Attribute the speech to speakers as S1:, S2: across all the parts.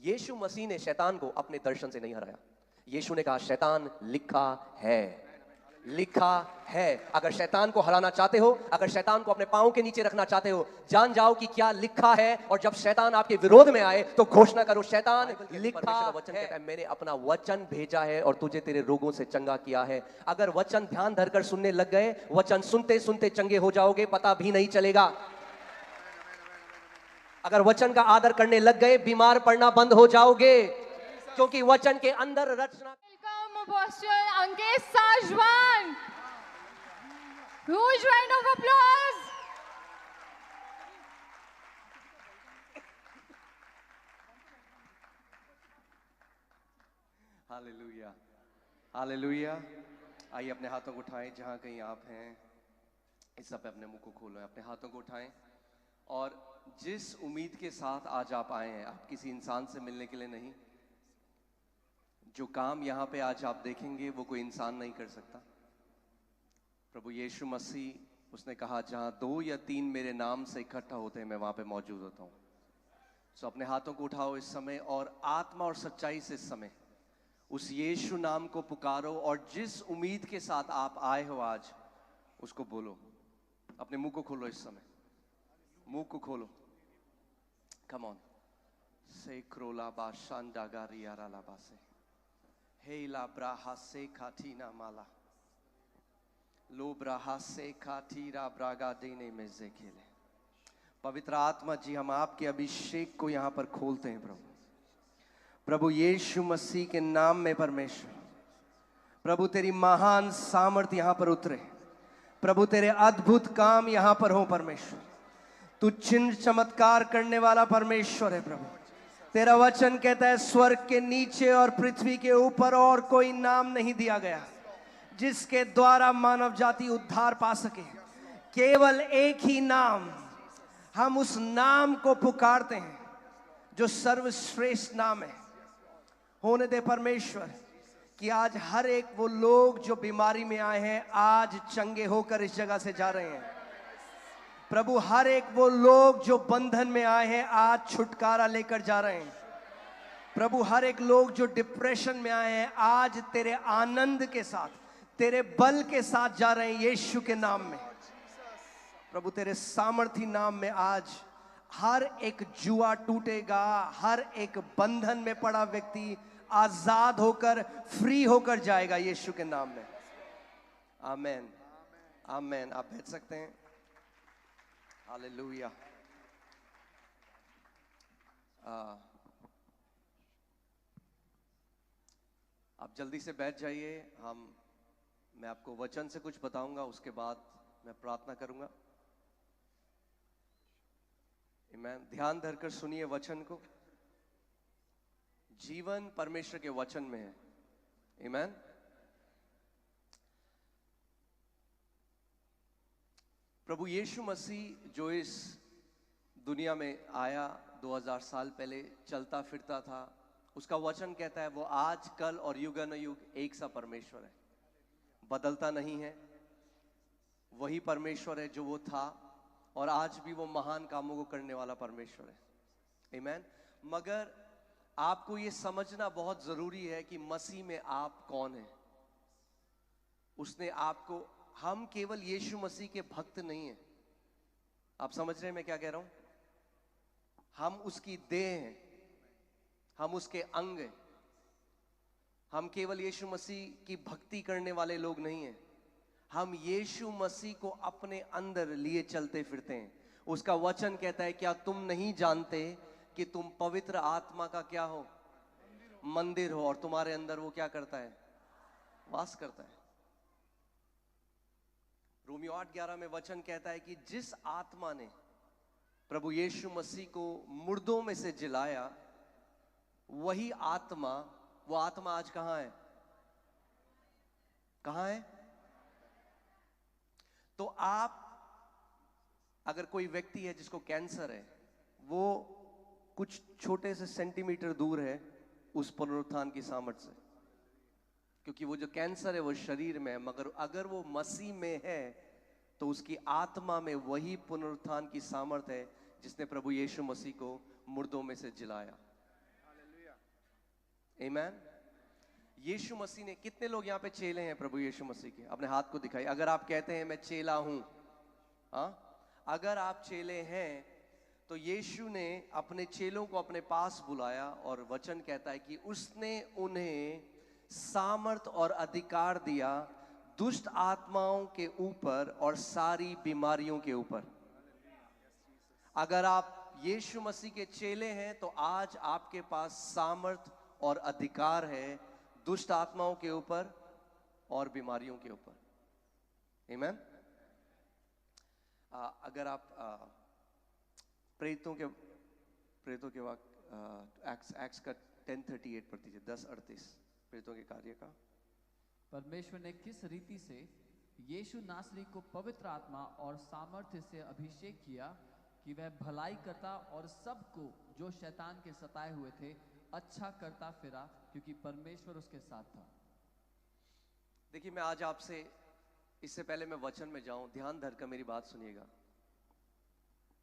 S1: यीशु मसीह ने शैतान को अपने दर्शन से नहीं हराया। यीशु ने कहा शैतान लिखा है, लिखा है। अगर शैतान को हराना चाहते हो, अगर शैतान को अपने पांव के नीचे रखना चाहते हो, जान जाओ कि क्या लिखा है। और जब शैतान आपके विरोध में आए तो घोषणा करो शैतान लिखा है। वचन कहता है मैंने अपना वचन भेजा है और तुझे तेरे रोगों से चंगा किया है। अगर वचन ध्यान धरकर सुनने लग गए, वचन सुनते सुनते चंगे हो जाओगे, पता भी नहीं चलेगा। अगर वचन का आदर करने लग गए, बीमार पड़ना बंद हो जाओगे, क्योंकि वचन के अंदर रचना।
S2: Apostle Ankesh Sajwan. Huge round of applause.
S1: Hallelujah, hallelujah. आइए अपने हाथों को उठाएं जहां कहीं आप हैं। इस सब पे अपने मुंह को खोलो, अपने हाथों को उठाएं। और जिस उम्मीद के साथ आज आप आए हैं, आप किसी इंसान से मिलने के लिए नहीं। जो काम यहाँ पे आज आप देखेंगे वो कोई इंसान नहीं कर सकता। प्रभु यीशु मसीह, उसने कहा जहाँ 2 या 3 मेरे नाम से इकट्ठा होते हैं मैं वहाँ पे मौजूद होता हूँ। सो अपने हाथों को उठाओ इस समय और आत्मा और सच्चाई से इस समय उस यीशु नाम को पुकारो। और जिस उम्मीद के साथ आप आए हो आज, उसको बोलो। अपने मुंह को खोलो इस समय, मुंह को खोलो। कम ऑन से क्रोला बा शांडागारी याराला बासे हेला ब्राहा से खाटीना माला लो ब्राहा से खाटीरा ब्रागा देने में जेखेले। पवित्र आत्मा जी, हम आपके अभिषेक को यहाँ पर खोलते हैं प्रभु। प्रभु यीशु मसीह के नाम में परमेश्वर, प्रभु तेरी महान सामर्थ्य यहाँ पर उतरे। प्रभु तेरे अद्भुत काम यहाँ पर हो परमेश्वर। तू चिन्ह चमत्कार करने वाला परमेश्वर है प्रभु। तेरा वचन कहता है स्वर्ग के नीचे और पृथ्वी के ऊपर और कोई नाम नहीं दिया गया जिसके द्वारा मानव जाति उद्धार पा सके। केवल एक ही नाम, हम उस नाम को पुकारते हैं जो सर्वश्रेष्ठ नाम है। होने दे परमेश्वर कि आज हर एक वो लोग जो बीमारी में आए हैं आज चंगे होकर इस जगह से जा रहे हैं। प्रभु हर एक वो लोग जो बंधन में आए हैं आज छुटकारा लेकर जा रहे हैं। प्रभु हर एक लोग जो डिप्रेशन में आए हैं आज तेरे आनंद के साथ, तेरे बल के साथ जा रहे हैं यीशु के नाम में। प्रभु तेरे सामर्थी नाम में आज हर एक जुआ टूटेगा, हर एक बंधन में पड़ा व्यक्ति आजाद होकर, फ्री होकर जाएगा यीशु के नाम में। आमेन, आमेन। आप बैठ सकते हैं। हालेलुया। आप जल्दी से बैठ जाइए। मैं आपको वचन से कुछ बताऊंगा, उसके बाद मैं प्रार्थना करूंगा। आमीन। ध्यान धरकर सुनिए वचन को। जीवन परमेश्वर के वचन में है। आमीन। प्रभु यीशु मसीह जो इस दुनिया में आया 2000 साल पहले, चलता फिरता था, उसका वचन कहता है वो आज कल और युग न युग एक सा परमेश्वर है, बदलता नहीं है। वही परमेश्वर है जो वो था और आज भी वो महान कामों को करने वाला परमेश्वर है। आमीन। मगर आपको ये समझना बहुत जरूरी है कि मसीह में आप कौन हैं। उसने आपको, हम केवल यीशु मसीह के भक्त नहीं हैं। आप समझ रहे हैं मैं क्या कह रहा हूं? हम उसकी देह हैं, हम उसके अंग हैं। हम केवल यीशु मसीह की भक्ति करने वाले लोग नहीं हैं। हम यीशु मसीह को अपने अंदर लिए चलते फिरते हैं। उसका वचन कहता है क्या तुम नहीं जानते कि तुम पवित्र आत्मा का क्या हो? मंदिर हो, और तुम्हारे अंदर वो क्या करता है? वास करता है। रोमियो 8:11 में वचन कहता है कि जिस आत्मा ने प्रभु यीशु मसीह को मुर्दों में से जिलाया, वही आत्मा, वो आत्मा आज कहां है? कहां है? तो आप, अगर कोई व्यक्ति है जिसको कैंसर है, वो कुछ छोटे से सेंटीमीटर दूर है उस पुनरुत्थान की सामर्थ से, क्योंकि वो जो कैंसर है वो शरीर में है। मगर अगर वो मसीह में है तो उसकी आत्मा में वही पुनरुत्थान की सामर्थ है जिसने प्रभु यीशु मसीह को मुर्दों में से जिलाया। आमेन। यीशु मसीह ने, कितने लोग यहाँ पे चेले हैं प्रभु यीशु मसीह के? अपने हाथ को दिखाइए अगर आप कहते हैं मैं चेला हूं। हाँ, अगर आप चेले हैं तो यीशु ने अपने चेलों को अपने पास बुलाया और वचन कहता है कि उसने उन्हें सामर्थ और अधिकार दिया दुष्ट आत्माओं के ऊपर और सारी बीमारियों के ऊपर। अगर आप यीशु मसीह के चेले हैं तो आज आपके पास सामर्थ और अधिकार है दुष्ट आत्माओं के ऊपर और बीमारियों के ऊपर। आमीन। अगर आप प्रेतों के वाक्य एक्स का 10:38 पढ़ दीजिए, 10:38 प्रेतों के कार्य का।
S3: परमेश्वर ने किस रीति से यीशु नासरी को पवित्र आत्मा और सामर्थ्य से अभिषेक किया कि वह भलाई करता और सबको जो शैतान के सताए हुए थे अच्छा करता फिरा, क्योंकि परमेश्वर उसके साथ था।
S1: देखिए, मैं आज आपसे, इससे पहले मैं वचन में जाऊं, ध्यान धरकर मेरी बात सुनिएगा।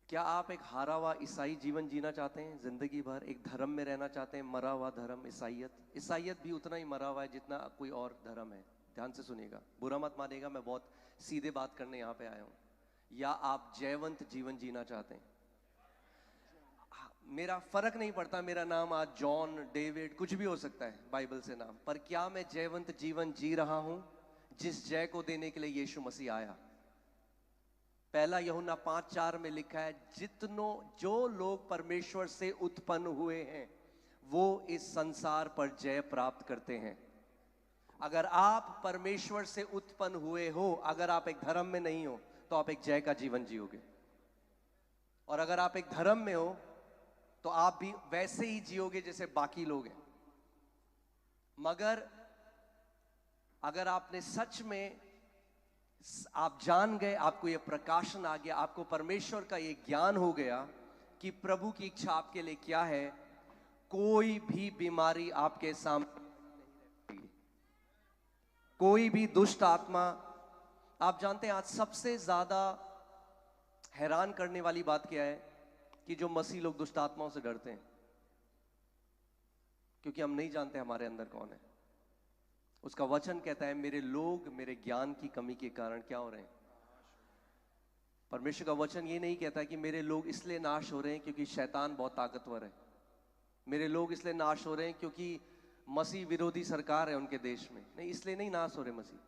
S1: क्या आप एक हारा हुआ ईसाई जीवन जीना चाहते हैं? जिंदगी भर एक धर्म में रहना चाहते हैं, मरा हुआ धर्म, ईसाइयत भी उतना ही मरा हुआ है जितना कोई और धर्म है। ध्यान से सुनिएगा, बुरा मत मानिएगा, मैं बहुत सीधे बात करने यहाँ पे आया हूँ। या आप जयवंत जीवन जीना चाहते हैं? मेरा फर्क नहीं पड़ता, मेरा नाम आज जॉन, डेविड, कुछ भी हो सकता है बाइबल से नाम, पर क्या मैं जयवंत जीवन जी रहा हूं जिस जय को देने के लिए यीशु मसीह आया? पहला यूहन्ना 5:4 में लिखा है, जो लोग परमेश्वर से उत्पन्न हुए हैं वो इस संसार पर जय प्राप्त करते हैं। अगर आप परमेश्वर से उत्पन्न हुए हो, अगर आप एक धर्म में नहीं हो तो आप एक जय का जीवन जियोगे, और अगर आप एक धर्म में हो तो आप भी वैसे ही जियोगे जैसे बाकी लोग हैं। मगर अगर आपने सच में, आप जान गए, आपको यह प्रकाशन आ गया, आपको परमेश्वर का यह ज्ञान हो गया कि प्रभु की इच्छा आपके लिए क्या है, कोई भी बीमारी आपके सामने नहीं रहेगी, कोई भी दुष्ट आत्मा। आप जानते हैं आज सबसे ज्यादा हैरान करने वाली बात क्या है? कि जो मसीह लोग दुष्ट आत्माओं से डरते हैं, क्योंकि हम नहीं जानते हमारे अंदर कौन है। उसका वचन कहता है मेरे लोग मेरे ज्ञान की कमी के कारण क्या हो रहे हैं। परमेश्वर का वचन ये नहीं कहता कि मेरे लोग इसलिए नाश हो रहे हैं क्योंकि शैतान बहुत ताकतवर है, मेरे लोग इसलिए नाश हो रहे हैं क्योंकि मसीह विरोधी सरकार है उनके देश में। नहीं, इसलिए नहीं नाश हो रहे मसीह,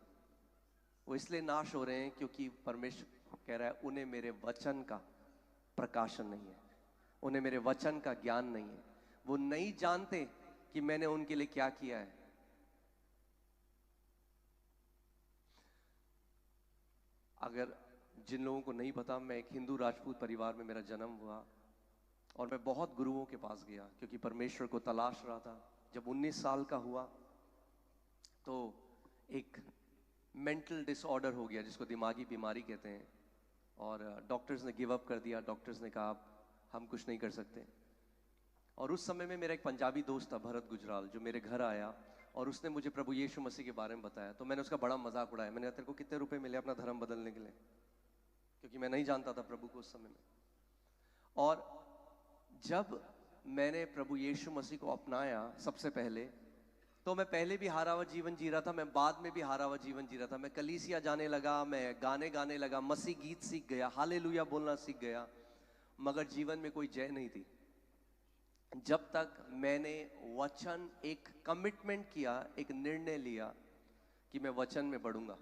S1: वो इसलिए नाश हो रहे हैं क्योंकि परमेश्वर कह रहा है उन्हें मेरे वचन का प्रकाशन नहीं है, उन्हें मेरे वचन का ज्ञान नहीं है, वो नहीं जानते कि मैंने उनके लिए क्या किया है। अगर जिन लोगों को नहीं पता, मैं एक हिंदू राजपूत परिवार में मेरा जन्म हुआ और मैं बहुत गुरुओं के पास गया क्योंकि परमेश्वर को तलाश रहा था। जब 19 साल का हुआ तो एक मेंटल डिसऑर्डर हो गया जिसको दिमागी बीमारी कहते हैं, और डॉक्टर्स ने गिव अप कर दिया। डॉक्टर्स ने कहा हम कुछ नहीं कर सकते। और उस समय में मेरा एक पंजाबी दोस्त था भरत गुजराल, जो मेरे घर आया और उसने मुझे प्रभु यीशु मसीह के बारे में बताया। तो मैंने उसका बड़ा मजाक उड़ाया, मैंने कहा तेरे को कितने रुपए मिले अपना धर्म बदलने के लिए, क्योंकि मैं नहीं जानता था प्रभु को उस समय में। और जब मैंने प्रभु यीशु मसीह को अपनाया सबसे पहले, तो मैं पहले भी हारा हुआ जीवन जी रहा था, मैं बाद में भी हारा हुआ जीवन जी रहा था। मैं कलीसिया जाने लगा, मैं गाने गाने लगा, मसीह गीत सीख गया, हालेलुया बोलना सीख गया, मगर जीवन में कोई जय नहीं थी। जब तक मैंने वचन, एक कमिटमेंट किया, एक निर्णय लिया कि मैं वचन में बढ़ूंगा।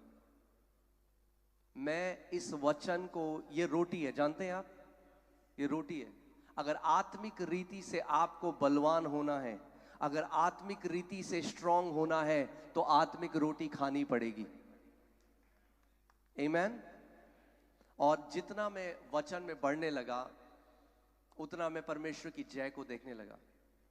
S1: मैं इस वचन को, ये रोटी है, जानते हैं आप, ये रोटी है। अगर आत्मिक रीति से आपको बलवान होना है, अगर आत्मिक रीति से स्ट्रांग होना है, तो आत्मिक रोटी खानी पड़ेगी। आमीन। और जितना मैं वचन में बढ़ने लगा, उतना मैं परमेश्वर की जय को देखने लगा,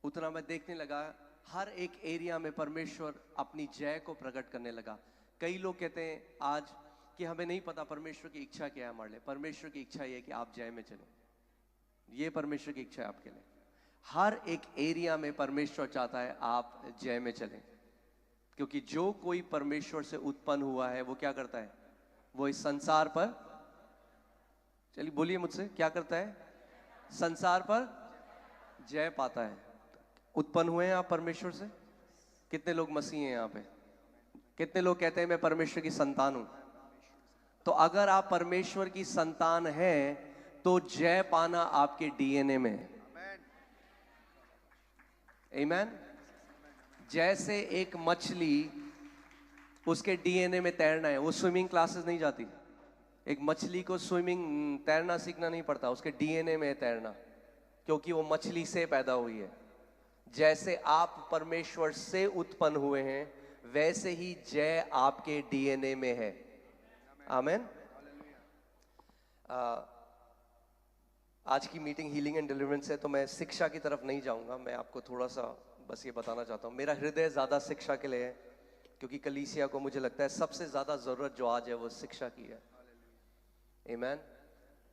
S1: उतना मैं देखने लगा हर एक एरिया में परमेश्वर अपनी जय को प्रकट करने लगा। कई लोग कहते हैं आज कि हमें नहीं पता परमेश्वर की इच्छा क्या है हमारे लिए। परमेश्वर की इच्छा यह है कि आप जय में चलो, ये परमेश्वर की इच्छा है आपके लिए। हर एक एरिया में परमेश्वर चाहता है आप जय में चलें, क्योंकि जो कोई परमेश्वर से उत्पन्न हुआ है वो क्या करता है? वो इस संसार पर, चलिए बोलिए मुझसे, क्या करता है? संसार पर जय पाता है। उत्पन्न हुए हैं आप परमेश्वर से, कितने लोग मसीह हैं यहाँ पे? कितने लोग कहते हैं मैं परमेश्वर की संतान हूं? तो अगर आप परमेश्वर की संतान हैं तो जय पाना आपके डीएनए में है। आमीन। जैसे एक मछली, उसके डीएनए में तैरना है, वो स्विमिंग क्लासेस नहीं जाती। एक मछली को स्विमिंग तैरना सीखना नहीं पड़ता, उसके डीएनए में है तैरना, क्योंकि वो मछली से पैदा हुई है। जैसे आप परमेश्वर से उत्पन्न हुए हैं, वैसे ही जय आपके डीएनए में है। आमीन। आज की मीटिंग हीलिंग एंड डिलीवरेंस है, तो मैं शिक्षा की तरफ नहीं जाऊंगा। मैं आपको थोड़ा सा बस ये बताना चाहता हूँ, मेरा हृदय ज़्यादा शिक्षा के लिए है, क्योंकि कलीसिया को मुझे लगता है सबसे ज़्यादा ज़रूरत जो आज है वो शिक्षा की है। आमीन।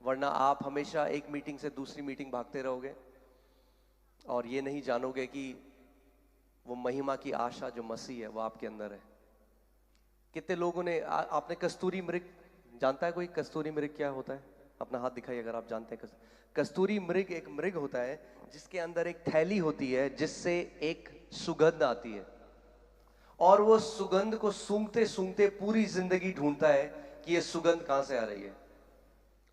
S1: वरना आप हमेशा एक मीटिंग से दूसरी मीटिंग भागते रहोगे और ये नहीं जानोगे कि वो महिमा की आशा जो मसीह है वो आपके अंदर है। कितने लोगों ने आपने कस्तूरी मृग जानता है? कोई कस्तूरी मृग क्या होता है? अपना हाथ दिखाइए अगर आप जानते हैं। कस्तूरी मृग एक मृग होता है जिसके अंदर एक थैली होती है जिससे एक सुगंध आती है, और वो सुगंध को सूंघते सूंघते पूरी जिंदगी ढूंढता है कि ये सुगंध कहां से आ रही है,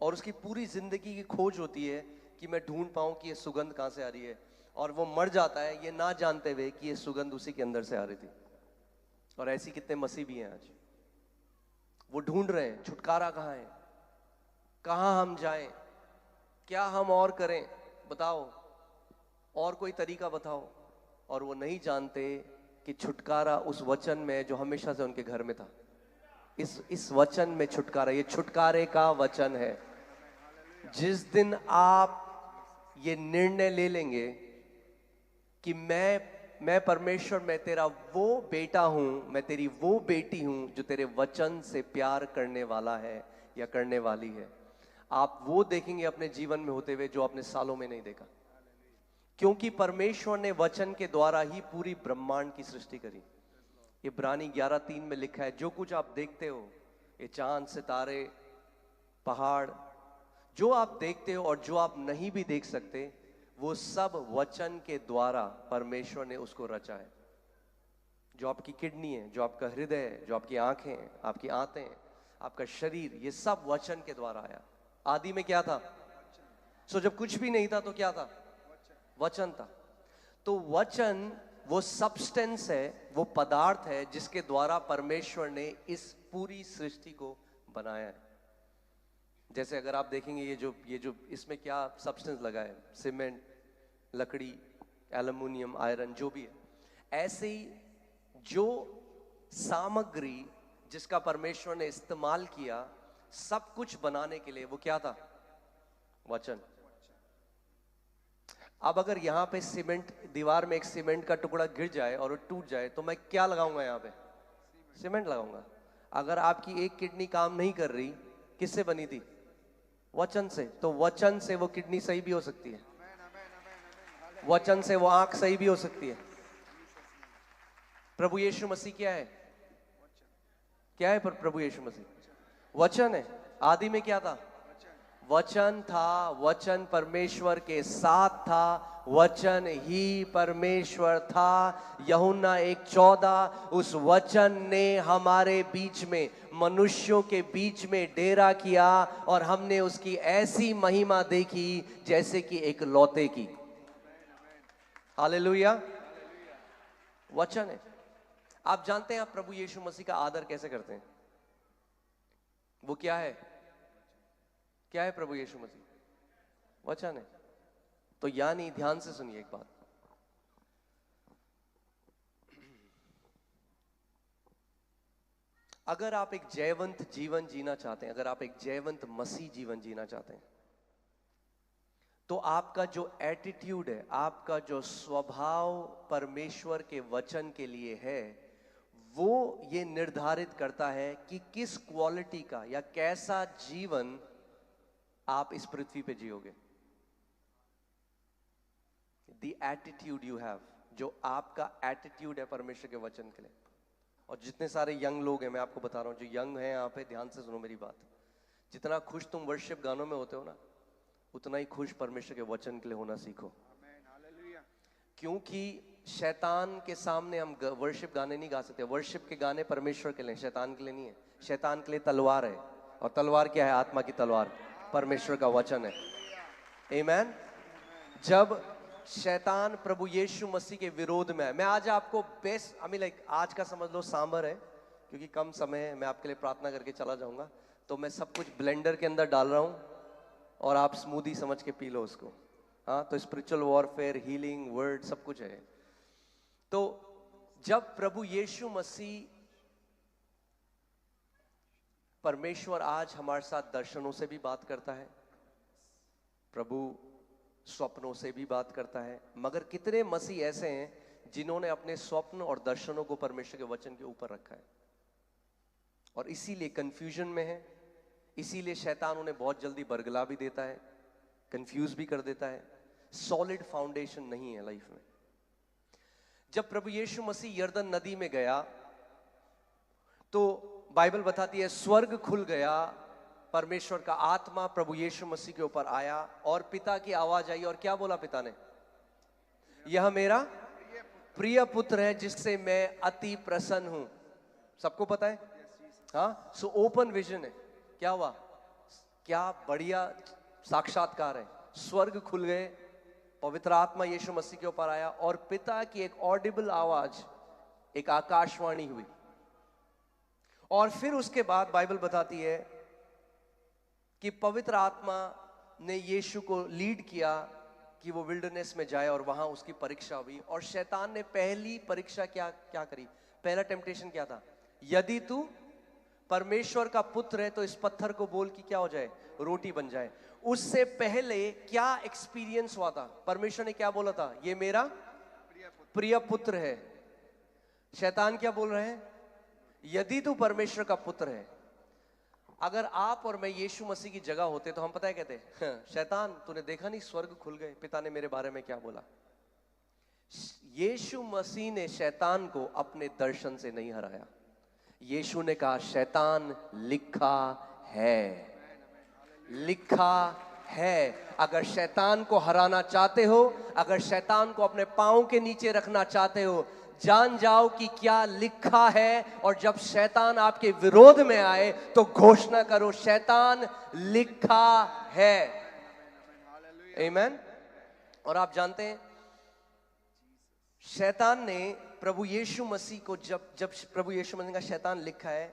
S1: और उसकी पूरी जिंदगी की खोज होती है कि मैं ढूंढ पाऊं कि ये सुगंध कहां से आ रही है, और वो मर जाता है ये ना जानते हुए कि ये सुगंध उसी के अंदर से आ रही थी। और ऐसी कितने मसीह भी हैं आज, वो ढूंढ रहे हैं छुटकारा कहां है, कहां हम जाएं, क्या हम और करें, बताओ, और कोई तरीका बताओ। और वो नहीं जानते कि छुटकारा उस वचन में जो हमेशा से उनके घर में था। इस वचन में छुटकारा, ये छुटकारे का वचन है। जिस दिन आप ये निर्णय ले लेंगे कि मैं परमेश्वर, मैं तेरा वो बेटा हूं, मैं तेरी वो बेटी हूं जो तेरे वचन से प्यार करने वाला है या करने वाली है, आप वो देखेंगे अपने जीवन में होते हुए जो आपने सालों में नहीं देखा। क्योंकि परमेश्वर ने वचन के द्वारा ही पूरी ब्रह्मांड की सृष्टि करी। इब्रानी 11:3 में लिखा है, जो कुछ आप देखते हो, ये चांद, सितारे, पहाड़, जो आप देखते हो और जो आप नहीं भी देख सकते, वो सब वचन के द्वारा परमेश्वर ने उसको रचा है। जो आपकी किडनी है, जो आपका हृदय है, जो आपकी आंखें हैं, आपकी आंतें, आपका शरीर, ये सब वचन के द्वारा आया। आदि में क्या था? सो जब कुछ भी नहीं था तो क्या था? वचन था। तो वचन वो सब्सटेंस है, वो पदार्थ है जिसके द्वारा परमेश्वर ने इस पूरी सृष्टि को बनाया है। जैसे अगर आप देखेंगे ये जो इसमें क्या सब्सटेंस लगा है, सीमेंट, लकड़ी, एल्युमिनियम, आयरन, जो भी है, ऐसे ही जो सामग्री जिसका परमेश्वर ने इस्तेमाल किया सब कुछ बनाने के लिए, वो क्या था? वचन। अब अगर यहां पे सीमेंट, दीवार में एक सीमेंट का टुकड़ा गिर जाए और वो टूट जाए तो मैं क्या लगाऊंगा? यहां पे सीमेंट लगाऊंगा। अगर आपकी एक किडनी काम नहीं कर रही, किससे बनी थी? वचन से। तो वचन से वो किडनी सही भी हो सकती है, वचन से वो आंख सही भी हो सकती है। प्रभु यीशु मसीह क्या है? क्या है प्रभु यीशु मसीह? वचन है। आदि में क्या था? वचन था, वचन परमेश्वर के साथ था, वचन ही परमेश्वर था। यूहन्ना 1:14, उस वचन ने हमारे बीच में, मनुष्यों के बीच में डेरा किया और हमने उसकी ऐसी महिमा देखी जैसे कि एक लौते की। हालेलुया। वचन है। आप जानते हैं आप प्रभु यीशु मसीह का आदर कैसे करते हैं? वो क्या है? क्या है प्रभु यीशु मसीह? वचन है। तो यानी ध्यान से सुनिए एक बात, अगर आप एक जयवंत जीवन जीना चाहते हैं, अगर आप एक जयवंत मसीह जीवन जीना चाहते हैं, तो आपका जो एटीट्यूड है, आपका जो स्वभाव परमेश्वर के वचन के लिए है, वो ये निर्धारित करता है कि किस क्वालिटी का या कैसा जीवन आप इस पृथ्वी पे जियोगे। The attitude you have, जो आपका एटीट्यूड है परमेश्वर के वचन के लिए। और जितने सारे यंग लोग हैं, मैं आपको बता रहा हूं, जो यंग हैं यहाँ पे, ध्यान से सुनो मेरी बात। जितना खुश तुम वर्शिप गानों में होते हो ना, उतना ही खुश परमेश्वर के वचन के लिए होना सीखो। क्योंकि शैतान के सामने हम वर्शिप गाने नहीं गा सकते। वर्शिप के गाने परमेश्वर के लिए, शैतान के लिए नहीं है। शैतान के लिए तलवार है, और तलवार क्या है? आत्मा की तलवार, परमेश्वर का वचन है। आमीन। जब शैतान प्रभु यीशु मसीह के विरोध में है, मैं आज आपको बेस्ट लाइक आज का समझ लो सांबर है, क्योंकि कम समय है, मैं आपके लिए प्रार्थना करके चला जाऊंगा, तो मैं सब कुछ ब्लेंडर के अंदर डाल रहा हूं और आप स्मूदी समझ के पी लो उसको। हाँ, तो स्पिरिचुअल वॉरफेयर, हीलिंग, वर्ड, सब कुछ है। तो जब प्रभु यीशु मसीह परमेश्वर आज हमारे साथ दर्शनों से भी बात करता है, प्रभु स्वप्नों से भी बात करता है, मगर कितने मसीह ऐसे हैं जिन्होंने अपने स्वप्न और दर्शनों को परमेश्वर के वचन के ऊपर रखा है, और इसीलिए कंफ्यूजन में है। इसीलिए शैतान उन्हें बहुत जल्दी बरगला भी देता है, कंफ्यूज भी कर देता है। सॉलिड फाउंडेशन नहीं है लाइफ में। जब प्रभु यीशु मसीह यरदन नदी में गया तो बाइबल बताती है स्वर्ग खुल गया, परमेश्वर का आत्मा प्रभु यीशु मसीह के ऊपर आया, और पिता की आवाज आई, और क्या बोला पिता ने? यह मेरा प्रिय पुत्र है जिससे मैं अति प्रसन्न हूं। सबको पता है? हाँ, सो ओपन विजन है। क्या हुआ? क्या बढ़िया साक्षात्कार है। स्वर्ग खुल गए, पवित्र आत्मा यीशु मसीह के ऊपर आया, और पिता की एक ऑडिबल आवाज, एक आकाशवाणी हुई। और फिर उसके बाद बाइबल बताती है कि पवित्र आत्मा ने यीशु को लीड किया कि वो विल्डरनेस में जाए, और वहां उसकी परीक्षा हुई। और शैतान ने पहली परीक्षा क्या करी? पहला टेम्पटेशन क्या था? यदि तू परमेश्वर का पुत्र है तो इस पत्थर को बोल कि क्या हो जाए? रोटी बन जाए। उससे पहले क्या एक्सपीरियंस हुआ था? परमेश्वर ने क्या बोला था? ये मेरा प्रिय पुत्र है। शैतान क्या बोल रहे हैं? यदि तू परमेश्वर का पुत्र है। अगर आप और मैं यीशु मसीह की जगह होते तो हम पता है कहते, शैतान तूने देखा नहीं स्वर्ग खुल गए, पिता ने मेरे बारे में क्या बोला। यीशु मसीह ने शैतान को अपने दर्शन से नहीं हराया। यीशु ने कहा शैतान लिखा है, लिखा है। अगर शैतान को हराना चाहते हो, अगर शैतान को अपने पांव के नीचे रखना चाहते हो, जान जाओ कि क्या लिखा है। और जब शैतान आपके विरोध में आए तो घोषणा करो शैतान लिखा है। आमीन। और आप जानते हैं शैतान ने प्रभु यीशु मसीह को जब प्रभु यीशु मसीह का शैतान लिखा है,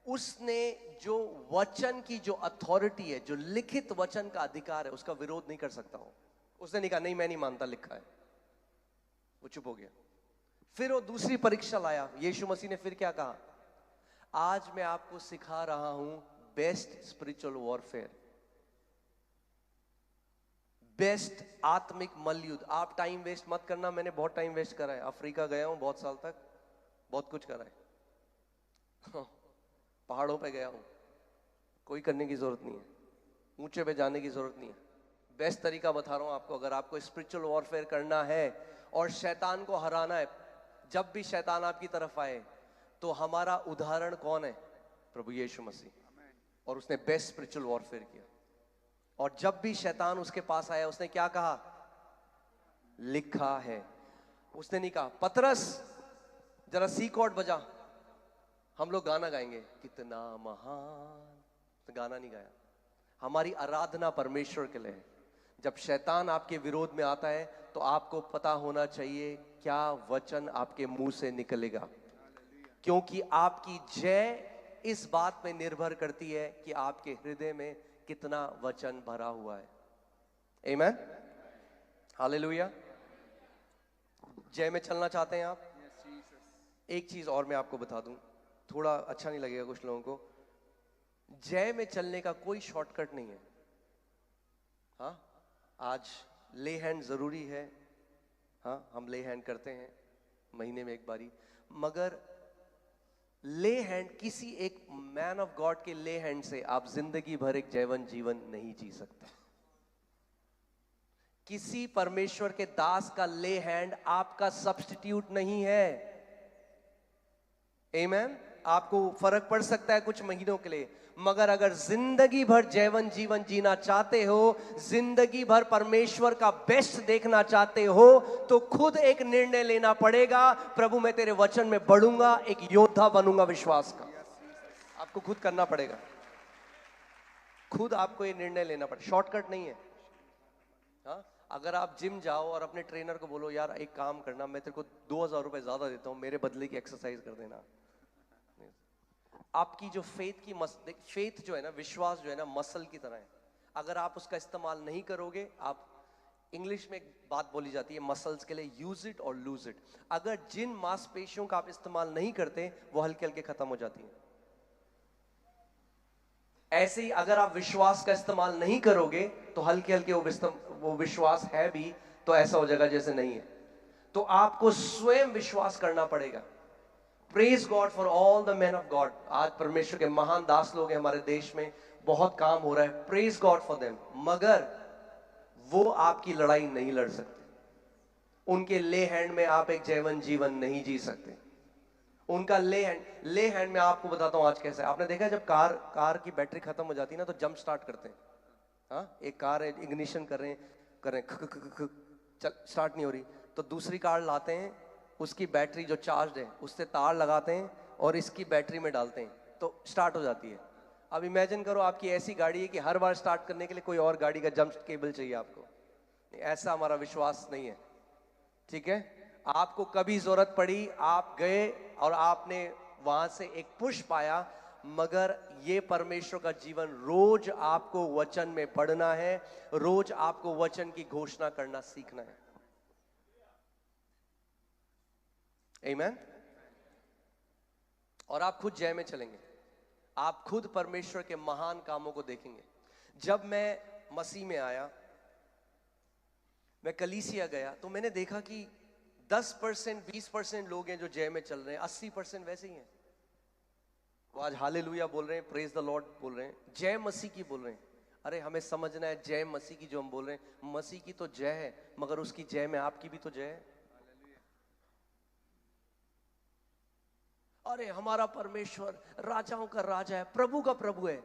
S1: उसने जो वचन की जो अथॉरिटी है, जो लिखित वचन का अधिकार है, उसका विरोध नहीं कर सकता हूं। उसने नहीं कहा नहीं मैं नहीं मानता लिखा है, वो चुप हो गया। फिर वो दूसरी परीक्षा लाया यीशु मसीह ने। फिर क्या कहा? आज मैं आपको सिखा रहा हूं बेस्ट स्पिरिचुअल वॉरफेयर, बेस्ट आत्मिक मल्लयुद्ध। आप टाइम वेस्ट मत करना। मैंने बहुत टाइम वेस्ट करा है, अफ्रीका गया हूं बहुत साल तक, बहुत कुछ करा है। पहाड़ों पे गया हूं, कोई करने की जरूरत नहीं है, ऊंचे पे जाने की जरूरत नहीं है। बेस्ट तरीका बता रहा हूं आपको। अगर आपको स्पिरिचुअल वॉरफेयर करना है और शैतान को हराना है, जब भी शैतान आपकी तरफ आए तो हमारा उदाहरण कौन है? प्रभु यीशु मसीह। और उसने बेस्ट स्पिरिचुअल वॉरफेयर किया। और जब भी शैतान उसके पास आया उसने क्या कहा? लिखा है। उसने नहीं कहा पतरस जरा सी कॉर्ड बजा, हम लोग गाना गाएंगे कितना महान, तो गाना नहीं गाया। हमारी आराधना परमेश्वर के लिए है। जब शैतान आपके विरोध में आता है तो आपको पता होना चाहिए क्या वचन आपके मुंह से निकलेगा, क्योंकि आपकी जय इस बात में निर्भर करती है कि आपके हृदय में कितना वचन भरा हुआ है। आमीन, हालेलुया। जय में चलना चाहते हैं आप? एक चीज और मैं आपको बता दूं, थोड़ा अच्छा नहीं लगेगा कुछ लोगों को। जय में चलने का कोई शॉर्टकट नहीं है। हाँ, आज ले हैंड जरूरी है। हाँ, हम ले हैंड करते हैं महीने में एक बारी, मगर ले हैंड किसी एक मैन ऑफ गॉड के ले हैंड से आप जिंदगी भर एक जीवन नहीं जी सकते। किसी परमेश्वर के दास का ले हैंड आपका सब्स्टिट्यूट नहीं है। आमीन। आपको फर्क पड़ सकता है कुछ महीनों के लिए, मगर अगर जिंदगी भर जैवन जीवन जीना चाहते हो, जिंदगी भर परमेश्वर का बेस्ट देखना चाहते हो, तो खुद एक निर्णय लेना पड़ेगा, प्रभु मैं तेरे वचन में बढ़ूंगा, एक योद्धा बनूंगा विश्वास का। आपको खुद करना पड़ेगा, खुद आपको ये निर्णय लेना पड़ेगा, शॉर्टकट नहीं है। हाँ, अगर आप जिम जाओ और अपने ट्रेनर को बोलो यार एक काम करना, मैं तेरे को 2000 रुपए ज्यादा देता हूं, मेरे बदले की एक्सरसाइज कर देना। आपकी जो फेथ जो है ना, विश्वास जो है ना, मसल की तरह है। अगर आप उसका इस्तेमाल नहीं करोगे, आप, इंग्लिश में एक बात बोली जाती है मसल्स के लिए, यूज इट और लूज इट। अगर जिन मांसपेशियों का आप इस्तेमाल नहीं करते, वो हल्के हल्के खत्म हो जाती हैं। ऐसे ही अगर आप विश्वास का इस्तेमाल नहीं करोगे, तो हल्के हल्के वो विश्वास है भी तो ऐसा हो जाएगा जैसे नहीं है। तो आपको स्वयं विश्वास करना पड़ेगा। Praise God for all the man of God. आज परमेश्वर के महान दास लोग हैं हमारे देश में, बहुत काम हो रहा है, प्रेज गॉड फॉर देम। मगर वो आपकी लड़ाई नहीं लड़ सकते, उनके ले हैंड में आप एक जैवन जीवन नहीं जी सकते। उनका ले हैंड में आपको बताता हूं आज कैसे। आपने देखा जब कार की बैटरी खत्म हो जाती है ना, तो जंप स्टार्ट करते हैं। हाँ, एक कार है, इग्निशन कर रहे हैं, चल स्टार्ट नहीं हो रही, तो दूसरी कार लाते हैं, उसकी बैटरी जो चार्ज है उससे तार लगाते हैं और इसकी बैटरी में डालते हैं, तो स्टार्ट हो जाती है। अब इमेजिन करो आपकी ऐसी गाड़ी है कि हर बार स्टार्ट करने के लिए कोई और गाड़ी का जंप केबल चाहिए आपको। ऐसा हमारा विश्वास नहीं है, ठीक है। आपको कभी जरूरत पड़ी, आप गए और आपने वहां से एक पुश पाया, मगर ये परमेश्वर का जीवन रोज आपको वचन में पढ़ना है, रोज आपको वचन की घोषणा करना सीखना है। आमीन। और आप खुद जय में चलेंगे, आप खुद परमेश्वर के महान कामों को देखेंगे। जब मैं मसीह में आया, मैं कलीसिया गया, तो मैंने देखा कि 10% 20% लोग हैं जो जय में चल रहे हैं, 80% वैसे ही हैं। वो आज हालेलुया बोल रहे हैं, प्रेज द लॉर्ड बोल रहे हैं, जय मसीह की बोल रहे हैं। अरे हमें समझना है, जय मसीह की जो हम बोल रहे हैं, मसीह की तो जय है, मगर उसकी जय में आपकी भी तो जय है। अरे हमारा परमेश्वर राजाओं का राजा है, प्रभु का प्रभु है।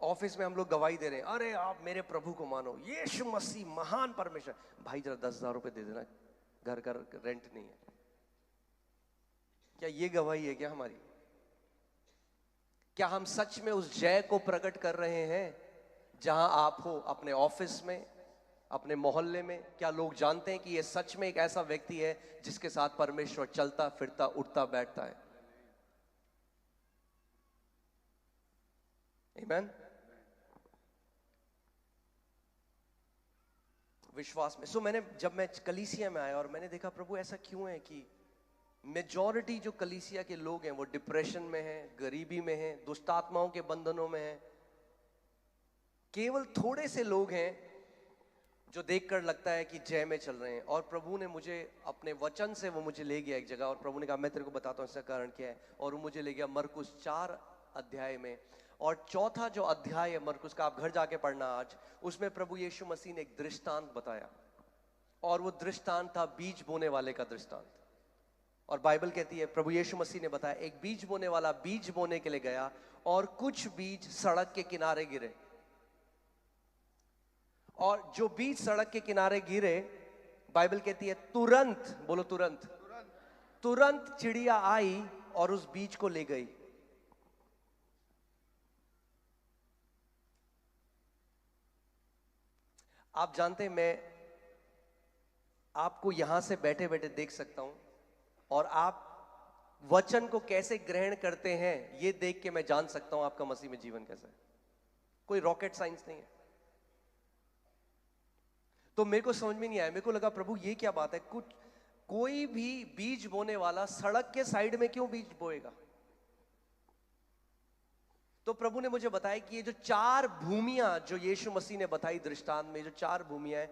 S1: ऑफिस में हम लोग गवाही दे रहे हैं, अरे आप मेरे प्रभु को मानो, यीशु मसीह महान परमेश्वर। भाई जरा 10,000 रुपए दे देना, घर का रेंट नहीं है। क्या ये गवाही है क्या हमारी? क्या हम सच में उस जय को प्रकट कर रहे हैं जहां आप हो, अपने ऑफिस में, अपने मोहल्ले में? क्या लोग जानते हैं कि ये सच में एक ऐसा व्यक्ति है जिसके साथ परमेश्वर चलता फिरता उठता बैठता है? आमीन। विश्वास में। जब मैं कलीसिया में आया और मैंने देखा प्रभु ऐसा क्यों है कि मेजॉरिटी जो कलीसिया के लोग हैं वो डिप्रेशन में हैं, गरीबी में हैं, दुष्ट आत्माओं के बंधनों में हैं। केवल थोड़े से लोग हैं जो देखकर लगता है कि जय में चल रहे हैं। और प्रभु ने मुझे अपने वचन से वो मुझे ले गया एक जगह, और प्रभु ने कहा मैं तेरे को बताता हूँ इसका कारण क्या है। और वो मुझे ले गया मरकुस 4 अध्याय में, और चौथा जो अध्याय है मरकुस का, आप घर जाके पढ़ना आज, उसमें प्रभु यीशु मसीह ने एक दृष्टांत बताया, और वो दृष्टांत था बीज बोने वाले का दृष्टांत। और बाइबल कहती है, प्रभु यीशु मसीह ने बताया, एक बीज बोने वाला बीज बोने के लिए गया, और कुछ बीज सड़क के किनारे गिरे, और जो बीज सड़क के किनारे गिरे, बाइबल कहती है तुरंत, बोलो तुरंत, तुरंत चिड़िया आई और उस बीज को ले गई। आप जानते हैं, मैं आपको यहां से बैठे बैठे देख सकता हूं, और आप वचन को कैसे ग्रहण करते हैं ये देख के मैं जान सकता हूं आपका मसीह में जीवन कैसा है। कोई रॉकेट साइंस नहीं है। तो मेरे को समझ में नहीं आया, मेरे को लगा प्रभु ये क्या बात है, कोई भी बीज बोने वाला सड़क के साइड में क्यों बीज बोएगा? तो प्रभु ने मुझे बताया कि ये जो 4 भूमियां जो यीशु मसीह ने बताई दृष्टांत में, जो 4 भूमियां हैं,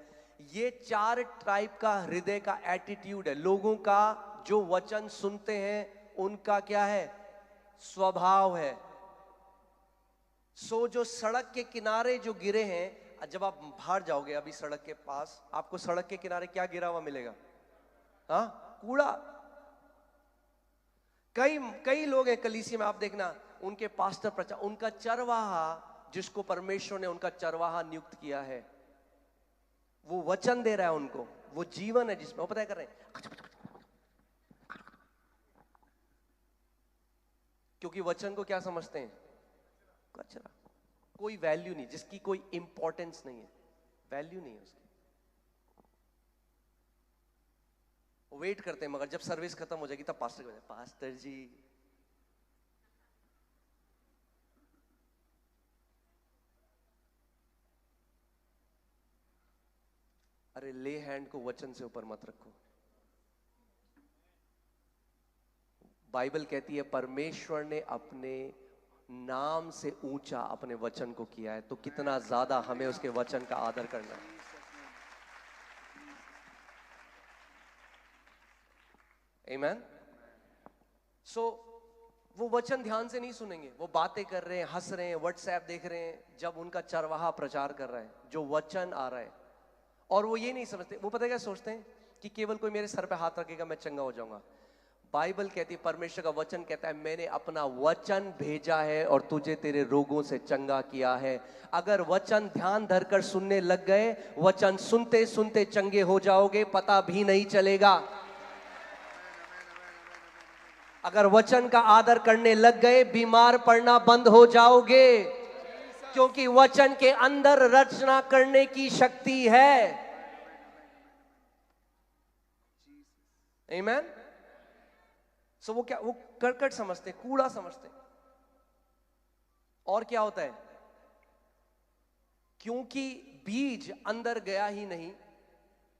S1: ये 4 टाइप का हृदय का एटीट्यूड है लोगों का, जो वचन सुनते हैं उनका क्या है, स्वभाव है। सो जो सड़क के किनारे जो गिरे हैं, जब आप बाहर जाओगे अभी सड़क के पास, आपको सड़क के किनारे क्या गिरा हुआ मिलेगा? हाँ, कूड़ा। कई कई लोग हैं कलीसिया में, आप देखना उनके पास्टर प्रचार, उनका चरवाहा जिसको परमेश्वर ने उनका चरवाहा नियुक्त किया है, वो वचन दे रहा है उनको, वो जीवन है जिसमें वो पता है कर रहे हैं, क्योंकि वचन को क्या समझते हैं? कचरा, कोई वैल्यू नहीं, जिसकी कोई इंपॉर्टेंस नहीं है, वैल्यू नहीं है उसकी। वेट करते हैं, मगर जब सर्विस खत्म हो जाएगी तब पास्टर को, पास्टर जी अरे ले हैंड को वचन से ऊपर मत रखो। बाइबल कहती है परमेश्वर ने अपने नाम से ऊंचा अपने वचन को किया है, तो कितना ज्यादा हमें उसके वचन का आदर करना है। आमीन। सो वो वचन ध्यान से नहीं सुनेंगे, वो बातें कर रहे हैं, हंस रहे हैं, व्हाट्सएप देख रहे हैं, जब उनका चरवाहा प्रचार कर रहा है, जो वचन आ रहा है, और वो ये नहीं समझते, वो पता है क्या सोचते हैं कि केवल कोई मेरे सर पे हाथ रखेगा मैं चंगा हो जाऊंगा। बाइबल कहती है, परमेश्वर का वचन कहता है, मैंने अपना वचन भेजा है और तुझे तेरे रोगों से चंगा किया है। अगर वचन ध्यान धरकर सुनने लग गए, वचन सुनते सुनते चंगे हो जाओगे, पता भी नहीं चलेगा। अगर वचन का आदर करने लग गए, बीमार पड़ना बंद हो जाओगे, क्योंकि वचन के अंदर रचना करने की शक्ति है। आमीन। सो वो क्या, वो करकट समझते, कूड़ा समझते। और क्या होता है, क्योंकि बीज अंदर गया ही नहीं।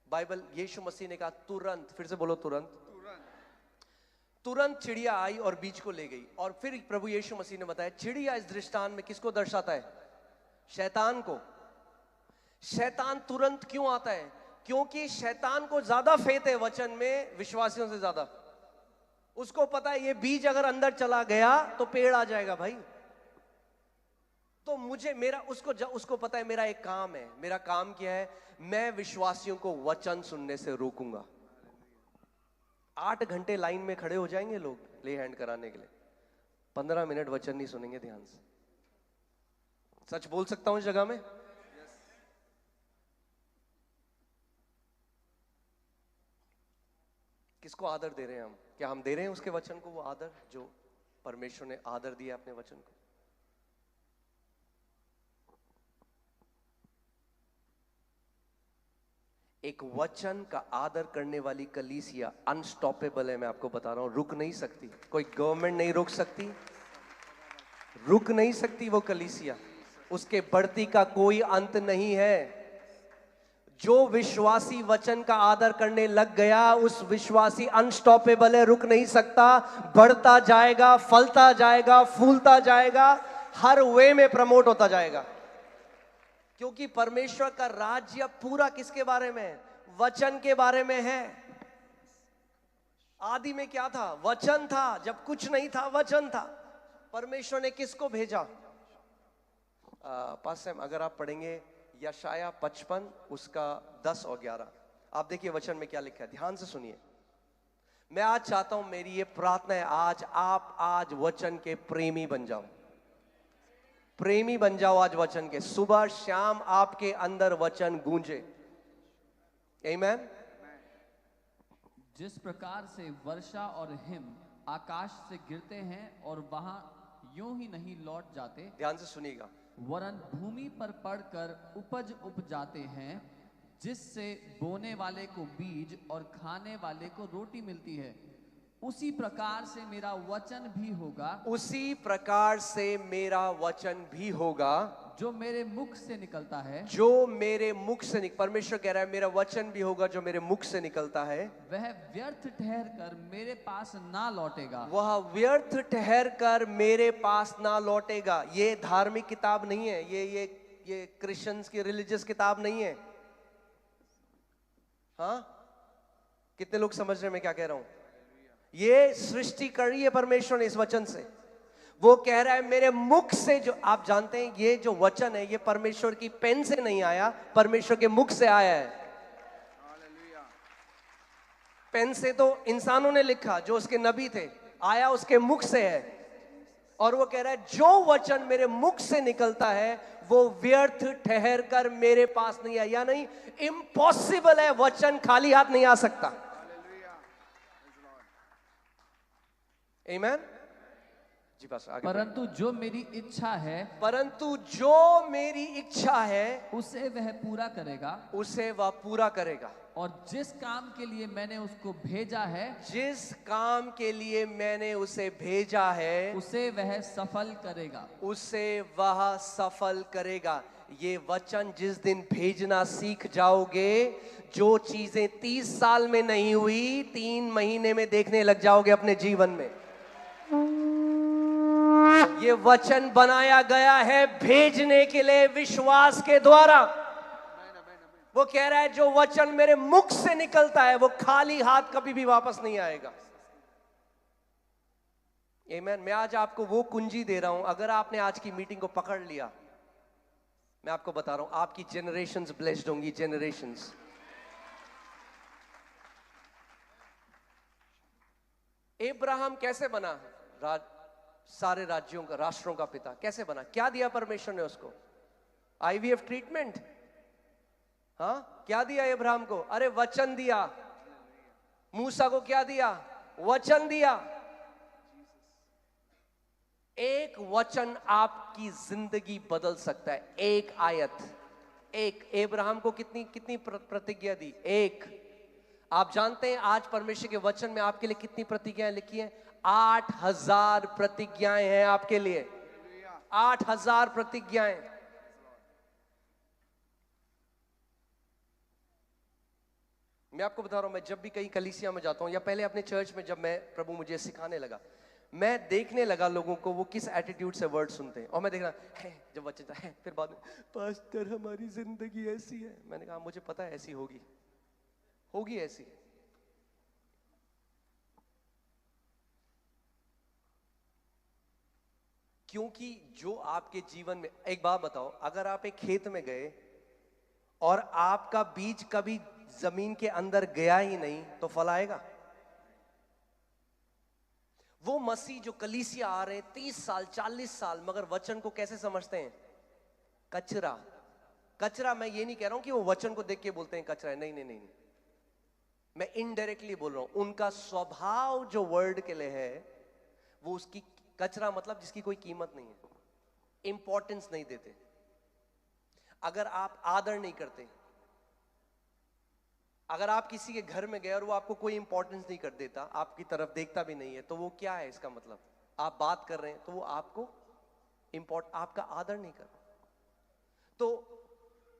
S1: बाइबल, यीशु मसीह ने कहा तुरंत, फिर से बोलो तुरंत, तुरंत चिड़िया आई और बीज को ले गई। और फिर प्रभु यीशु मसीह ने बताया, चिड़िया इस दृष्टांत में किसको दर्शाता है? शैतान को। शैतान तुरंत क्यों आता है? क्योंकि शैतान को ज्यादा फेथ है वचन में विश्वासियों से ज्यादा। उसको पता है ये बीज अगर अंदर चला गया तो पेड़ आ जाएगा भाई। तो मुझे मेरा उसको पता है मेरा एक काम है। मेरा काम क्या है? मैं विश्वासियों को वचन सुनने से रोकूंगा। 8 घंटे लाइन में खड़े हो जाएंगे लोग ले हैंड कराने के लिए, 15 मिनट वचन नहीं सुनेंगे ध्यान से। सच बोल सकता हूं इस जगह में? किसको आदर दे रहे हैं हम? क्या हम दे रहे हैं उसके वचन को वो आदर जो परमेश्वर ने आदर दिया अपने वचन को? एक वचन का आदर करने वाली कलीसिया अनस्टॉपेबल है। मैं आपको बता रहा हूं, रुक नहीं सकती, कोई गवर्नमेंट नहीं रोक सकती, रुक नहीं सकती वो कलीसिया। उसके बढ़ती का कोई अंत नहीं है। जो विश्वासी वचन का आदर करने लग गया, उस विश्वासी अनस्टॉपेबल है, रुक नहीं सकता, बढ़ता जाएगा, फलता जाएगा, फूलता जाएगा, हर वे में प्रमोट होता जाएगा। क्योंकि परमेश्वर का राज्य पूरा किसके बारे में है? वचन के बारे में है। आदि में क्या था? वचन था। जब कुछ नहीं था, वचन था। परमेश्वर ने किसको भेजा? पास अगर आप पढ़ेंगे यशाया 55 उसका 10 और 11, आप देखिए वचन में क्या लिखा है, ध्यान से सुनिए। मैं आज चाहता हूं, मेरी ये प्रार्थना है, आज वचन के प्रेमी बन जाओ। प्रेमी बन जाओ आज वचन के। सुबह शाम आपके अंदर वचन गूंजे। आमीन।
S3: जिस प्रकार से वर्षा और हिम आकाश से गिरते हैं और वहां यूं ही नहीं लौट जाते,
S1: ध्यान से सुनिएगा,
S3: वरन भूमि पर पड़कर उपज उपजाते हैं, जिससे बोने वाले को बीज और खाने वाले को रोटी मिलती है, उसी प्रकार से मेरा वचन भी होगा,
S1: उसी प्रकार से मेरा वचन भी होगा
S3: जो मेरे मुख से निकलता है।
S1: जो मेरे मुख से परमेश्वर कह रहा है मेरा वचन भी होगा जो मेरे मुख से निकलता है,
S3: वह व्यर्थ ठहर कर मेरे पास ना लौटेगा।
S1: वह व्यर्थ ठहर कर मेरे पास ना लौटेगा। ये धार्मिक किताब नहीं है, ये क्रिश्चियंस की रिलीजियस किताब नहीं है। हाँ, कितने लोग समझ रहे हैं मैं क्या कह रहा हूं? ये सृष्टि कर रही है परमेश्वर ने इस वचन से। वो कह रहा है मेरे मुख से, जो आप जानते हैं ये जो वचन है ये परमेश्वर की पेन से नहीं आया, परमेश्वर के मुख से आया है। पेन से तो इंसानों ने लिखा जो उसके नबी थे, आया उसके मुख से है। और वो कह रहा है जो वचन मेरे मुख से निकलता है वो व्यर्थ ठहर कर मेरे पास नहीं आया, या नहीं, इम्पॉसिबल है, वचन खाली हाथ नहीं आ सकता। आमीन जी। बस आगे
S3: परंतु जो मेरी इच्छा है,
S1: परंतु जो मेरी इच्छा है
S3: उसे वह पूरा करेगा,
S1: उसे वह पूरा करेगा।
S3: और जिस काम के लिए मैंने उसको भेजा है,
S1: जिस काम के लिए मैंने उसे भेजा है
S3: उसे वह सफल करेगा।
S1: उसे वह सफल करेगा। ये वचन जिस दिन भेजना सीख जाओगे, जो चीजें 30 साल में नहीं हुई 3 महीने में देखने लग जाओगे अपने जीवन में। ये वचन बनाया गया है भेजने के लिए, विश्वास के द्वारा। वो कह रहा है जो वचन मेरे मुख से निकलता है वो खाली हाथ कभी भी वापस नहीं आएगा। आमीन। मैं आज आपको वो कुंजी दे रहा हूं, अगर आपने आज की मीटिंग को पकड़ लिया, मैं आपको बता रहा हूं आपकी जनरेशंस ब्लेस्ड होंगी, जनरेशंस। अब्राहम कैसे बना? सारे राज्यों का, राष्ट्रों का पिता कैसे बना? क्या दिया परमेश्वर ने उसको? IVF treatment? हाँ, क्या दिया अब्राहम को? अरे वचन दिया। मूसा को क्या दिया? वचन दिया। एक वचन आपकी जिंदगी बदल सकता है, एक आयत। एक अब्राहम को कितनी कितनी प्रतिज्ञा दी? एक। आप जानते हैं आज परमेश्वर के वचन में आपके लिए कितनी प्रतिज्ञाएं लिखी हैं? 8000 प्रतिज्ञाएं हैं आपके लिए। 8000 प्रतिज्ञाएं। मैं आपको बता रहा हूं, मैं जब भी कहीं कलीसिया में जाता हूं या पहले अपने चर्च में, जब मैं प्रभु मुझे सिखाने लगा, मैं देखने लगा लोगों को वो किस एटीट्यूड से वर्ड सुनते हैं। और मैं देख रहा है जब बच्चे है, फिर बाद में पास्टर हमारी जिंदगी ऐसी है। मैंने कहा मुझे पता है ऐसी होगी, होगी ऐसी। क्योंकि जो आपके जीवन में, एक बात बताओ, अगर आप एक खेत में गए और आपका बीज कभी जमीन के अंदर गया ही नहीं तो फल आएगा? वो मसीह जो कलीसिया आ रहे हैं 30 साल 40 साल, मगर वचन को कैसे समझते हैं? कचरा। कचरा, मैं ये नहीं कह रहा हूं कि वो वचन को देख के बोलते हैं कचरा है, नहीं नहीं नहीं, मैं इनडायरेक्टली बोल रहा हूं। उनका स्वभाव जो वर्ड के लिए है वो उसकी कचरा, मतलब जिसकी कोई कीमत नहीं है, इंपॉर्टेंस नहीं देते। अगर आप आदर नहीं करते, अगर आप किसी के घर में गए और वो आपको कोई इंपॉर्टेंस नहीं कर देता, आपकी तरफ देखता भी नहीं है, तो वो क्या है? इसका मतलब आप बात कर रहे हैं तो वो आपको आपका आदर नहीं कर रहा।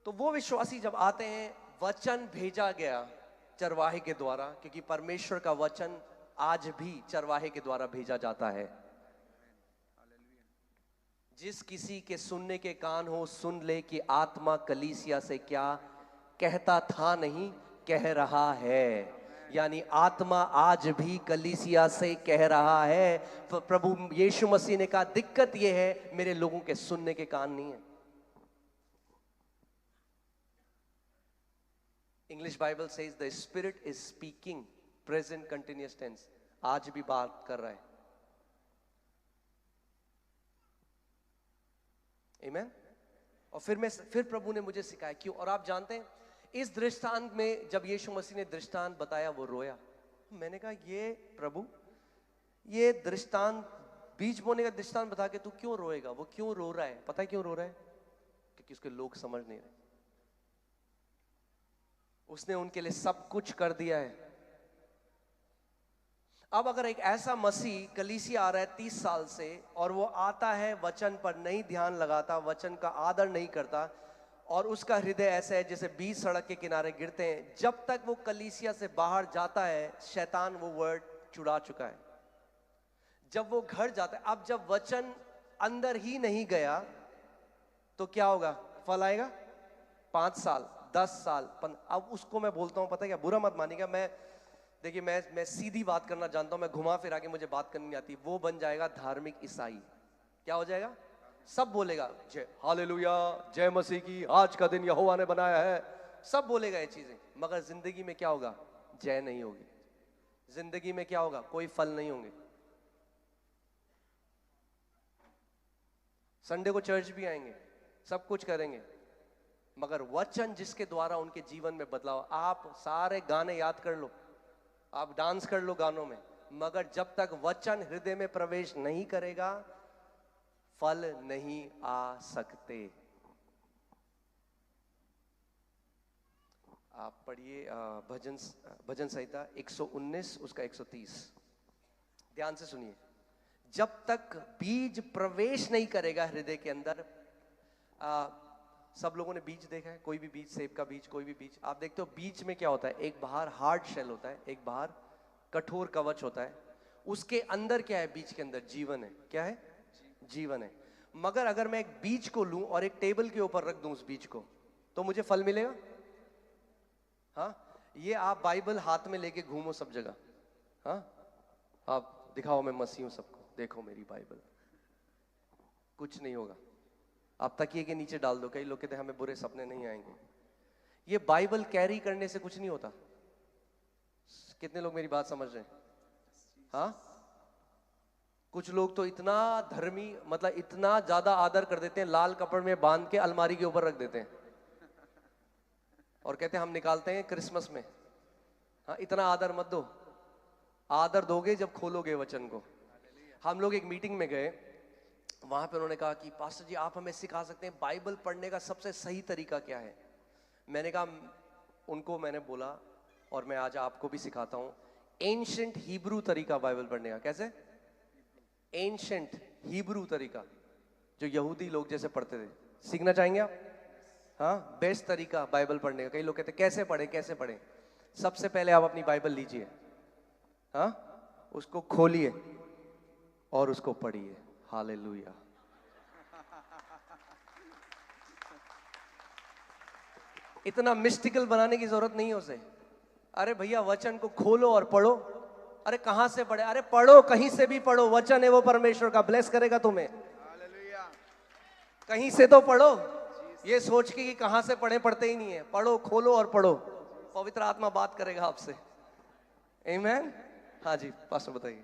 S1: तो वो विश्वासी जब आते हैं, वचन भेजा गया चरवाहे के द्वारा, क्योंकि परमेश्वर का वचन आज भी चरवाहे के द्वारा भेजा जाता है। जिस किसी के सुनने के कान हो सुन ले कि आत्मा कलीसिया से क्या कहता था नहीं कह रहा है। यानी आत्मा आज भी कलीसिया से कह रहा है। प्रभु यीशु मसीह ने कहा दिक्कत यह है मेरे लोगों के सुनने के कान नहीं है। English Bible says the spirit is speaking, present continuous tense, आज भी बात कर रहा है। आमीन। और फिर प्रभु ने मुझे सिखाया क्यों। और आप जानते हैं इस दृष्टांत में जब यीशु मसीह ने दृष्टांत बताया वो रोया। मैंने कहा ये प्रभु, ये दृष्टांत, बीज बोने का दृष्टांत बता के तू क्यों रोएगा? वो क्यों रो रहा है? पता है क्यों रो रहा है? क्योंकि उसके लोग समझ नहीं रहे। उसने उनके लिए सब कुछ कर दिया है। अब अगर एक ऐसा मसीह कलीसिया आ रहा है 30 साल से और वो आता है वचन पर नहीं ध्यान लगाता, वचन का आदर नहीं करता, और उसका हृदय ऐसा है जैसे बीज सड़क के किनारे गिरते हैं, जब तक वो कलीसिया से बाहर जाता है शैतान वो वर्ड चुरा चुका है। जब वो घर जाता है, अब जब वचन अंदर ही नहीं गया तो क्या होगा? फल आएगा 5 साल 10 साल। अब उसको मैं बोलता हूं, पता है क्या, बुरा मत मानिएगा, देखिए मैं सीधी बात करना जानता हूं, मैं घुमा फिरा के मुझे बात करनी नहीं आती। वो बन जाएगा धार्मिक ईसाई। क्या हो जाएगा? सब बोलेगा जय हालेलुया, जय मसीह की, आज का दिन यहोवा ने बनाया है, सब बोलेगा ये चीजें, मगर जिंदगी में क्या होगा? जय नहीं होगी। जिंदगी में क्या होगा? कोई फल नहीं होंगे। संडे को चर्च भी आएंगे, सब कुछ करेंगे, मगर वचन जिसके द्वारा उनके जीवन में बदलाव, आप सारे गाने याद कर लो, आप डांस कर लो गानों में, मगर जब तक वचन हृदय में प्रवेश नहीं करेगा फल नहीं आ सकते। आप पढ़िए भजन संहिता 119 उसका 130, ध्यान से सुनिए। जब तक बीज प्रवेश नहीं करेगा हृदय के अंदर, सब लोगों ने बीज देखा है, कोई भी बीज, सेब का बीज, कोई भी बीज, आप देखते हो बीज में क्या होता है, एक बाहर हार्ड शेल होता है, एक बाहर कठोर कवच होता है, उसके अंदर क्या है, बीज के अंदर जीवन है। क्या है? जीवन है। मगर अगर मैं एक बीज को लूं और एक टेबल के ऊपर रख दूं उस बीज को, तो मुझे फल मिलेगा? हाँ, ये आप बाइबल हाथ में लेके घूमो सब जगह, हाँ, आप दिखाओ मैं मसीह हूं सबको, देखो मेरी बाइबल, कुछ नहीं होगा। आप तकिए के नीचे डाल दो, कई लोग कहते हैं हमें बुरे सपने नहीं आएंगे। ये बाइबल कैरी करने से कुछ नहीं होता। कितने लोग मेरी बात समझ रहे हैं? हाँ, कुछ लोग तो इतना धर्मी, मतलब इतना ज्यादा आदर कर देते हैं, लाल कपड़े में बांध के अलमारी के ऊपर रख देते हैं और कहते हैं हम निकालते हैं क्रिसमस में। हाँ, इतना आदर मत दो, आदर दोगे जब खोलोगे वचन को। हम लोग एक मीटिंग में गए, वहां पे उन्होंने कहा कि पास्टर जी आप हमें सिखा सकते हैं बाइबल पढ़ने का सबसे सही तरीका क्या है? मैंने कहा, उनको मैंने बोला और मैं आज आपको भी सिखाता हूं, एंशिएंट हिब्रू तरीका बाइबल पढ़ने का। कैसे? एंशिएंट हिब्रू तरीका, जो यहूदी लोग जैसे पढ़ते थे। सीखना चाहेंगे आप? हाँ, बेस्ट तरीका बाइबल पढ़ने का। कई लोग कहते हैं कैसे पढ़े कैसे पढ़े। सबसे पहले आप अपनी बाइबल लीजिए, हाँ, उसको खोलिए और उसको पढ़िए। हालेलुया। इतना मिस्टिकल बनाने की जरूरत नहीं है उसे। अरे भैया वचन को खोलो और पढ़ो। अरे कहां से पढ़े? अरे पढ़ो, कहीं से भी पढ़ो, वचन है वो परमेश्वर का, ब्लेस करेगा तुम्हें। कहीं से तो पढ़ो, ये सोच के कि कहां से पढ़े, पढ़ते ही नहीं है। पढ़ो, खोलो और पढ़ो, पवित्र आत्मा बात करेगा आपसे। आमीन। हाँ जी पास्टर बताइए।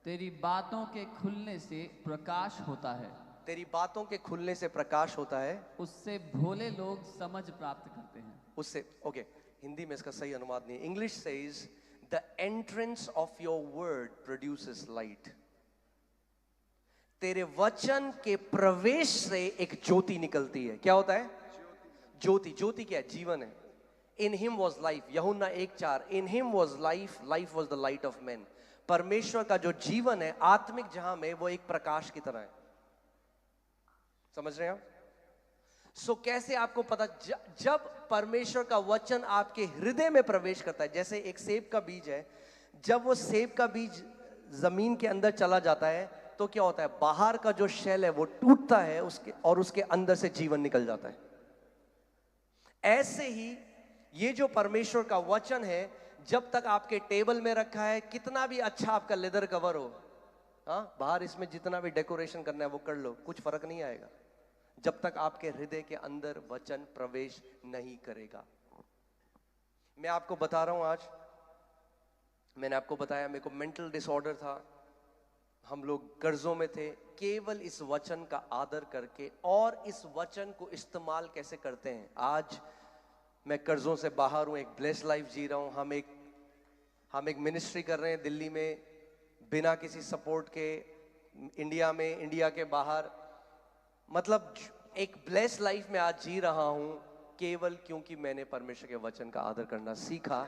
S3: तेरी बातों के खुलने से प्रकाश होता है।
S1: तेरी बातों के खुलने से प्रकाश होता है,
S3: उससे भोले लोग समझ प्राप्त करते हैं।
S1: उससे, ओके, हिंदी में इसका सही अनुवाद नहीं है। English says the entrance of your word produces light. तेरे वचन के प्रवेश से एक ज्योति निकलती है। क्या होता है? ज्योति। ज्योति क्या है? जीवन है। इन हिम वॉज लाइफ, यूहन्ना 1:4, in him was life, life was the light of man. परमेश्वर का जो जीवन है आत्मिक जहां में, वो एक प्रकाश की तरह है। समझ रहे हैं आप? सो कैसे आपको पता? जब परमेश्वर का वचन आपके हृदय में प्रवेश करता है, जैसे एक सेब का बीज है, जब वो सेब का बीज जमीन के अंदर चला जाता है तो क्या होता है? बाहर का जो शेल है वो टूटता है उसके, और उसके अंदर से जीवन निकल जाता है। ऐसे ही ये जो परमेश्वर का वचन है, जब तक आपके टेबल में रखा है, कितना भी अच्छा आपका लेदर कवर हो, हाँ, बाहर इसमें जितना भी डेकोरेशन करना है वो कर लो, कुछ फर्क नहीं आएगा जब तक आपके हृदय के अंदर वचन प्रवेश नहीं करेगा। मैं आपको बता रहा हूं, आज मैंने आपको बताया मेरे को मेंटल डिसऑर्डर था, हम लोग कर्जों में थे। केवल इस वचन का आदर करके और इस वचन को इस्तेमाल कैसे करते हैं, आज मैं कर्जों से बाहर हूं, एक ब्लेस्ड लाइफ जी रहा हूं। हम एक मिनिस्ट्री कर रहे हैं दिल्ली में, बिना किसी सपोर्ट के, इंडिया में, इंडिया के बाहर, मतलब एक ब्लेस्ड लाइफ में आज जी रहा हूं, केवल क्योंकि मैंने परमेश्वर के वचन का आदर करना सीखा।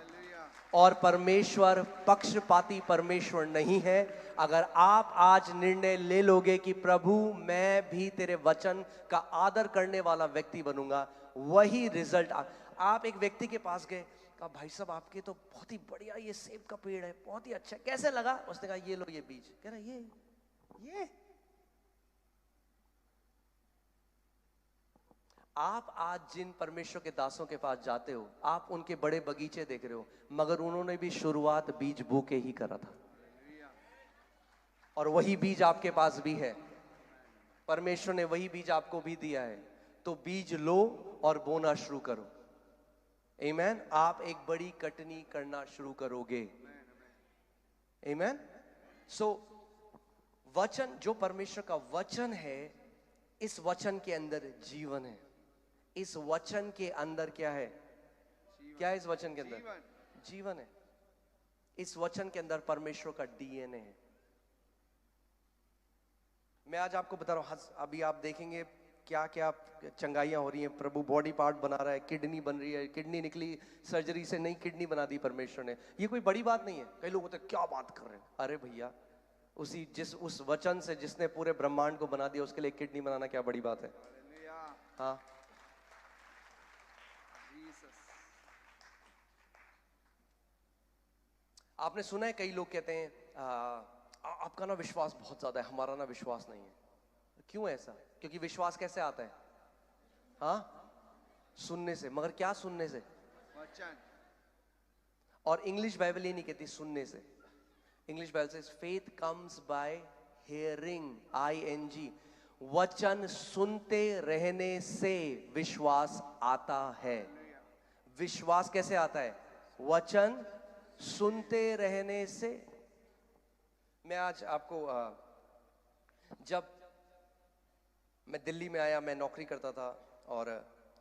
S1: और परमेश्वर पक्षपाती परमेश्वर नहीं है। अगर आप आज निर्णय ले लोगे कि प्रभु मैं भी तेरे वचन का आदर करने वाला व्यक्ति बनूंगा, वही रिजल्ट। आप एक व्यक्ति के पास गए, कहा भाई साहब आपके तो बहुत ही बढ़िया ये सेब का पेड़ है, बहुत ही अच्छा, कैसे लगा? उसने कहा ये लो ये बीज। कह रहा ये आप आज जिन परमेश्वर के दासों के पास जाते हो, आप उनके बड़े बगीचे देख रहे हो, मगर उन्होंने भी शुरुआत बीज बो के ही करा था, और वही बीज आपके पास भी है। परमेश्वर ने वही बीज आपको भी दिया है, तो बीज लो और बोना शुरू करो। आमीन। आप एक बड़ी कटनी करना शुरू करोगे। आमीन। सो वचन, जो परमेश्वर का वचन है, इस वचन के अंदर जीवन है। इस वचन के अंदर क्या है? क्या है इस वचन के अंदर? जीवन है। इस वचन के अंदर परमेश्वर का डीएनए है। मैं आज आपको बता रहा हूं, अभी आप देखेंगे क्या क्या चंगाइयां हो रही हैं। प्रभु बॉडी पार्ट बना रहा है, किडनी बन रही है, किडनी निकली सर्जरी से, नई किडनी बना दी परमेश्वर ने। ये कोई बड़ी बात नहीं है। कई लोग होते हैं क्या बात कर रहे हैं। अरे भैया, उस वचन से जिसने पूरे ब्रह्मांड को बना दिया, उसके लिए किडनी बनाना क्या बड़ी बात है? हाँ, आपने सुना है कई लोग कहते हैं आपका ना विश्वास बहुत ज्यादा है, हमारा ना विश्वास नहीं है। क्यों ऐसा? क्योंकि विश्वास कैसे आता है? हाँ, सुनने से। मगर क्या सुनने से? वचन। और इंग्लिश बाइबल ये नहीं कहती सुनने से। इंग्लिश बाइबल से faith comes by hearing, ING। वचन सुनते रहने से विश्वास आता है। विश्वास कैसे आता है? वचन सुनते रहने से। मैं आज आपको जब मैं दिल्ली में आया, मैं नौकरी करता था, और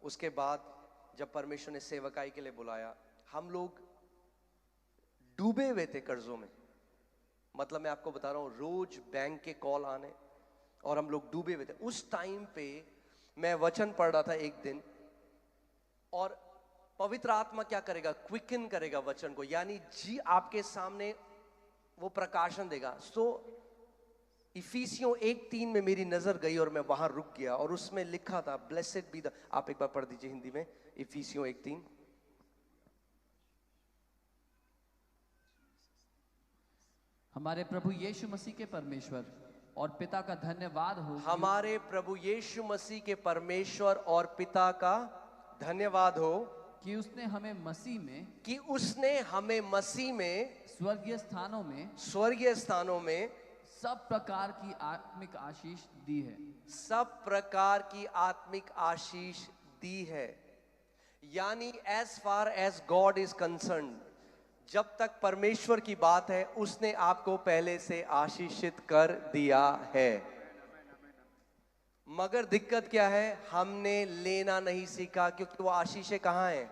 S1: उसके बाद जब परमेश्वर ने सेवकाई के लिए बुलाया, हम लोग डूबे हुए थे कर्जों में। मतलब मैं आपको बता रहा हूं, रोज बैंक के कॉल आने, और हम लोग डूबे हुए थे। उस टाइम पे मैं वचन पढ़ रहा था एक दिन, और पवित्र आत्मा क्या करेगा? क्विकन करेगा वचन को, यानी जी आपके सामने वो प्रकाशन देगा। सो इफिसियों 1:3 में मेरी नजर गई और मैं वहां रुक गया, और उसमें लिखा था ब्लेसेड बी द, आप एक बार पढ़ दीजिए हिंदी में, इफिसियों 1:3।
S3: हमारे प्रभु यीशु मसीह के परमेश्वर और पिता का धन्यवाद हो।
S1: हमारे प्रभु यीशु मसीह के परमेश्वर और पिता का धन्यवाद हो
S3: कि उसने हमें मसीह में स्वर्गीय स्थानों में सब प्रकार की आत्मिक आशीष दी है।
S1: सब प्रकार की आत्मिक आशीष दी है। यानी as far as God is concern, जब तक परमेश्वर की बात है, उसने आपको पहले से आशीषित कर दिया है। मगर दिक्कत क्या है? हमने लेना नहीं सीखा, क्योंकि वो आशीषें कहां हैं?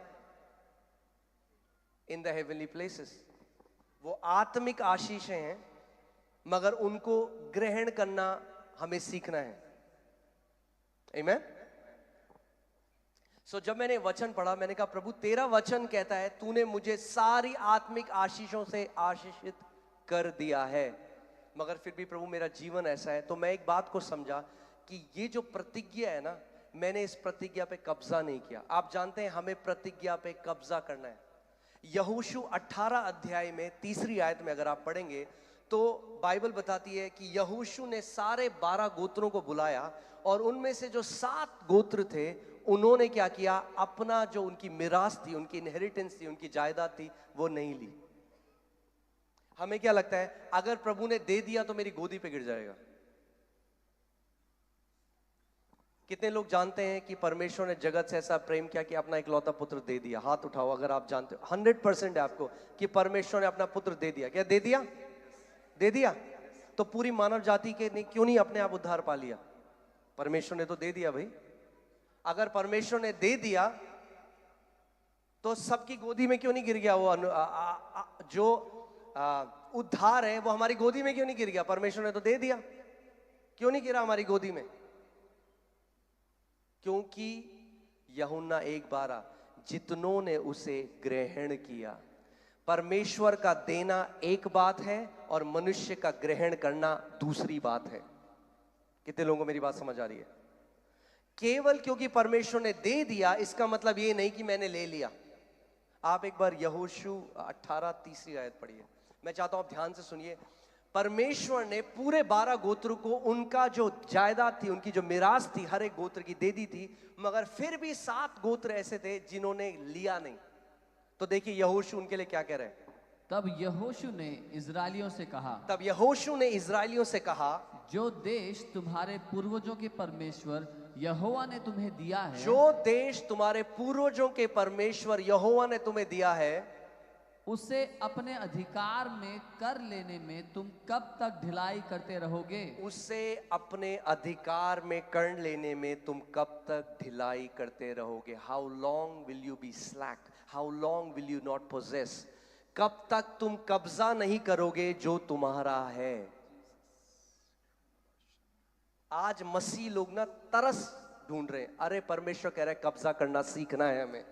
S1: In the heavenly places. वो आत्मिक आशीषें हैं, मगर उनको ग्रहण करना हमें सीखना है। आमीन। सो जब मैंने वचन पढ़ा, मैंने कहा प्रभु तेरा वचन कहता है तूने मुझे सारी आत्मिक आशीषों से आशीषित कर दिया है, मगर फिर भी प्रभु मेरा जीवन ऐसा है। तो मैं एक बात को समझा कि ये जो प्रतिज्ञा है ना, मैंने इस प्रतिज्ञा पे कब्जा नहीं किया। आप जानते हैं हमें प्रतिज्ञा पे कब्जा करना है। यहोशू 18 अध्याय में 3 आयत में अगर आप पढ़ेंगे तो बाइबल बताती है कि यहोशू ने सारे 12 गोत्रों को बुलाया, और उनमें से जो 7 गोत्र थे, उन्होंने क्या किया? अपना जो उनकी मिरास थी, उनकी इनहेरिटेंस थी, उनकी जायदाद थी, वो नहीं ली। हमें क्या लगता है? अगर प्रभु ने दे दिया तो मेरी गोदी पे गिर जाएगा। कितने लोग जानते हैं कि परमेश्वर ने जगत से ऐसा प्रेम किया कि अपना इकलौता पुत्र दे दिया? हाथ उठाओ अगर आप जानते हो। 100% है आपको कि परमेश्वर ने अपना पुत्र दे दिया। क्या दे दिया? दे दिया। तो पूरी मानव जाति के क्यों नहीं अपने आप उद्धार पा लिया? परमेश्वर ने तो दे दिया भाई। अगर परमेश्वर ने दे दिया तो सबकी गोदी में क्यों नहीं गिर गया? वो जो उद्धार है वो हमारी गोदी में क्यों नहीं गिर गया? परमेश्वर ने तो दे दिया, क्यों नहीं गिरा हमारी गोदी में? क्योंकि यूहन्ना 1:12, जितनों ने उसे ग्रहण किया। परमेश्वर का देना एक बात है और मनुष्य का ग्रहण करना दूसरी बात है। कितने लोगों को मेरी बात समझ आ रही है? केवल क्योंकि परमेश्वर ने दे दिया इसका मतलब ये नहीं कि मैंने ले लिया। आप एक बार यहोशू 18 3 आयत पढ़िए। मैं चाहता हूं आप ध्यान से सुनिए। परमेश्वर ने पूरे 12 गोत्र को उनका जो जायदाद थी, उनकी जो मिरास थी, हर एक गोत्र की दे दी थी, मगर फिर भी 7 गोत्र ऐसे थे जिन्होंने लिया नहीं। तो देखिए यहोशू उनके लिए क्या कह रहे हैं।
S3: तब यहोशू ने इजराइलियों से कहा, जो देश तुम्हारे पूर्वजों के परमेश्वर यहोवा ने तुम्हें दिया है,
S1: जो देश तुम्हारे पूर्वजों के परमेश्वर यहोवा ने तुम्हें दिया है,
S3: उसे अपने अधिकार में कर लेने में तुम कब तक ढिलाई करते रहोगे?
S1: उसे अपने अधिकार में कर लेने में तुम कब तक ढिलाई करते रहोगे? How long will you be slack? How long will you not possess? कब तक तुम कब्जा नहीं करोगे जो तुम्हारा है? आज मसीह लोग ना तरस ढूंढ रहे हैं। अरे परमेश्वर कह रहा है कब्जा करना सीखना है हमें।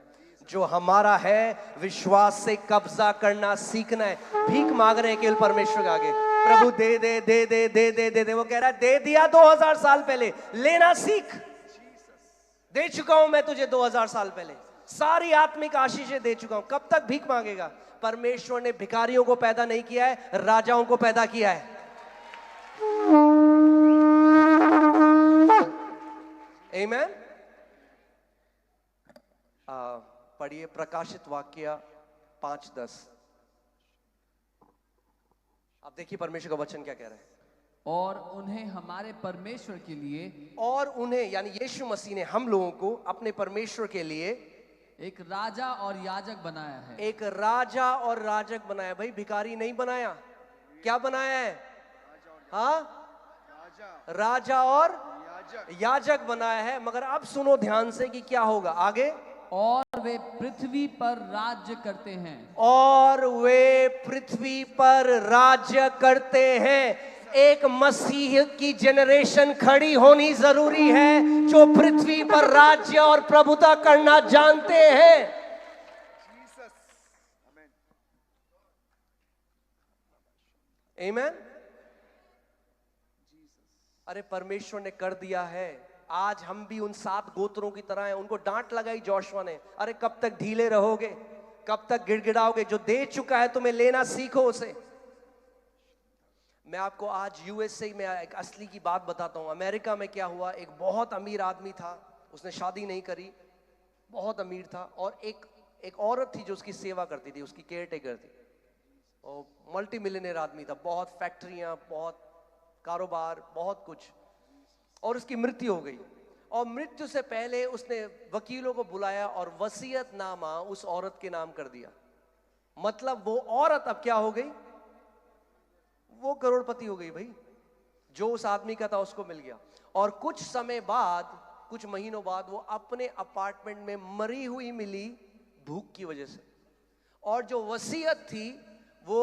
S1: जो हमारा है विश्वास से कब्जा करना सीखना है। भीख मांग रहे हैं केवल परमेश्वर के आगे, प्रभु दे दे दे दे दे दे दे दे। वो कह रहा है दे दिया 2000 साल पहले, लेना सीख। दे चुका हूं मैं तुझे 2000 साल पहले, सारी आत्मिक आशीषें दे चुका हूं। कब तक भीख मांगेगा? परमेश्वर ने भिखारियों को पैदा नहीं किया है, राजाओं को पैदा किया है। आमीन। पढ़िए प्रकाशित वाक्य 5:10। अब देखिए परमेश्वर का वचन क्या कह रहा है।
S3: और उन्हें हमारे परमेश्वर के लिए,
S1: और उन्हें यानी यीशु मसीह ने हम लोगों को अपने परमेश्वर के लिए
S3: एक राजा और याजक बनाया है।
S1: एक राजा और राजक बनाया। भाई भिखारी नहीं बनाया, क्या बनाया है? हाँ, राजा और याजक बनाया है। मगर अब सुनो ध्यान से कि क्या होगा आगे।
S3: और वे पृथ्वी पर राज्य करते हैं।
S1: और वे पृथ्वी पर राज्य करते हैं। एक मसीह की जनरेशन खड़ी होनी जरूरी है जो पृथ्वी पर राज्य और प्रभुता करना जानते हैं। आमीन। अरे परमेश्वर ने कर दिया है। आज हम भी उन 7 गोत्रों की तरह हैं। उनको डांट लगाई जोशुआ ने, अरे कब तक ढीले रहोगे, कब तक गिड़गिड़ाओगे? जो दे चुका है तुम्हें लेना सीखो उसे। मैं आपको आज यूएसए में एक असली की बात बताता हूं। अमेरिका में क्या हुआ, एक बहुत अमीर आदमी था, उसने शादी नहीं करी, बहुत अमीर था, और एक औरत थी जो उसकी सेवा करती थी, उसकी केयर टेकर थी, और मल्टी मिलियनेयर आदमी था, बहुत फैक्ट्रियां, बहुत कारोबार, बहुत कुछ। और उसकी मृत्यु हो गई, और मृत्यु से पहले उसने वकीलों को बुलाया और वसीयतनामा उस औरत के नाम कर दिया। मतलब वो औरत अब क्या हो गई? वो करोड़पति हो गई भाई। जो उस आदमी का था उसको मिल गया। और कुछ समय बाद, कुछ महीनों बाद, वो अपने अपार्टमेंट में मरी हुई मिली भूख की वजह से। और जो वसीयत थी वो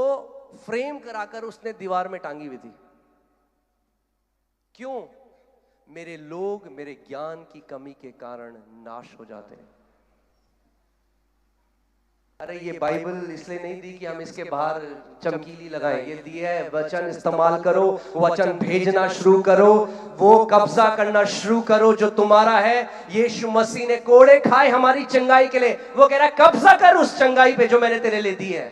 S1: फ्रेम कराकर उसने दीवार में टांगी हुई थी। क्यों? मेरे लोग मेरे ज्ञान की कमी के कारण नाश हो जाते हैं। अरे ये बाइबल इसलिए नहीं दी कि हम इसके बाहर चमकीली लगाएं, ये दिया है वचन इस्तेमाल करो, वचन भेजना शुरू करो, वो कब्जा करना शुरू करो जो तुम्हारा है। यीशु मसीह ने कोड़े खाए हमारी चंगाई के लिए। वो कह रहा है कब्जा कर उस चंगाई पे जो मैंने तेरे लिए दी है।